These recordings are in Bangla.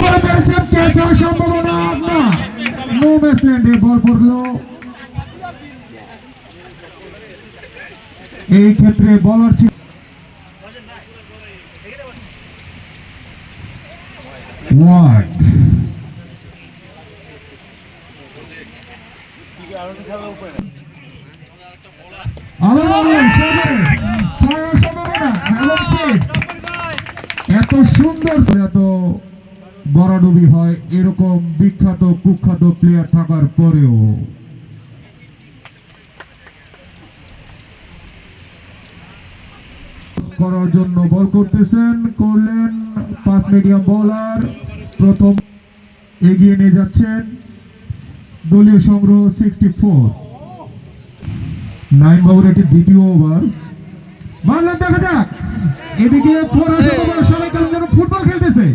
করে পেরেছেন, ক্যাচ হওয়ার সম্ভাবনা না, নো ম্যাচল্যান্ডে বল পড়লো। এই ক্ষেত্রে বলার ছিল ওয়ার্ড। এত সুন্দর এত বড়ডুবি হয় এরকম বিখ্যাত কুখ্যাত প্লেয়ার থাকার পরেও। করার জন্য বল করতেছেন, করলেন 5 মিডিয়াম বোলার, প্রথম এগিয়ে নিয়ে যাচ্ছেন। দলীয় সংগ্রহ 64। 9 বাবুর এটি দ্বিতীয় ওভার। মারলেন, দেখা যাক এদিকে সবাই যেন ফুটবল খেলতেছে,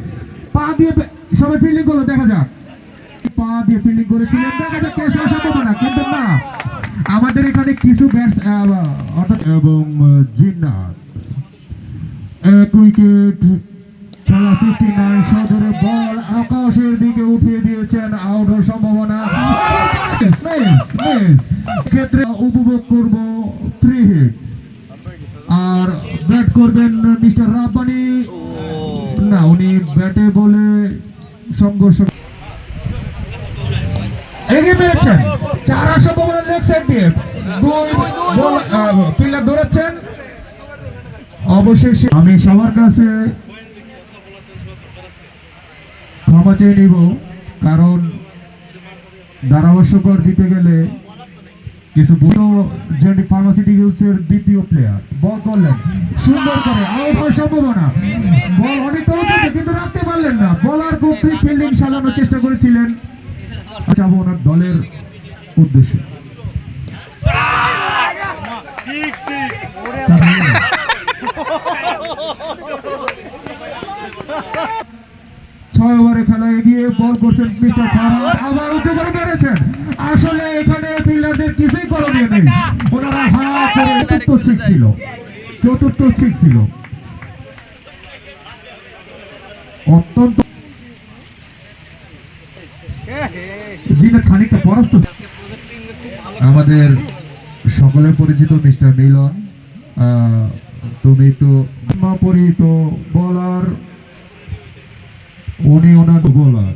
পা দিয়ে সবাই ফিল্ডিং করলো, দেখা যাক পা দিয়ে ফিল্ডিং করেছিলেন, দেখা যাক ক্যাচ হওয়ার সম্ভাবনা, কিন্তু না, আমাদের এখানে কিছু ব্যাটস অর্থাৎ এবং জিন্নাত এক উইকেট, খেলা 69। সদরে বল আকাশের দিকে উঠিয়ে দিয়েছেন, আউট হওয়ার সম্ভাবনা। ক্ষেত্রে উপভোগ করব 3 হিট। আর ব্যাট করবেন মিস্টার রাব্বানি, না উনি ব্যাটে বলে সংঘর্ষ এগিয়ে পেয়েছেন। 4 সম্ভাবনা লেগ সাইড দিয়ে 2 ফিল্ডার ধরেছেন। অবশেষে আমি সবার কাছে ক্ষমা চেয়ে নিব, কারণ ধারাভাষ্যকর দিতে গেলে কিছু জেডি ফার্মাসিউটিক্যালস এর দ্বিতীয় প্লেয়ার বল করলেন সুন্দর করে, আউট হওয়ার সম্ভাবনা। বল অনেকটা উঁচুতে কিন্তু রাখতে পারলেন না, বলার খুব ফিল্ডিং সাজানোর চেষ্টা করেছিলেন। যাব ওনার দলের উদ্দেশ্যে। 6 ওভারে খেলা এগিয়ে বল করছেন মিস্টার ফারহাদ, আবার উঁচু করে মেরেছেন। আসলে এখানে ফিল্ডারদের কিছুই করণীয় নেই, ওনারা হাত করে চতুর্থ সিক্স ছিল অত্যন্ত যিনি খানিকটা পরাস্ত। আমাদের সকলের পরিচিত মিস্টার মিলন, তুমি একটু পরিচিত বলার, উনি ওনার বোলার।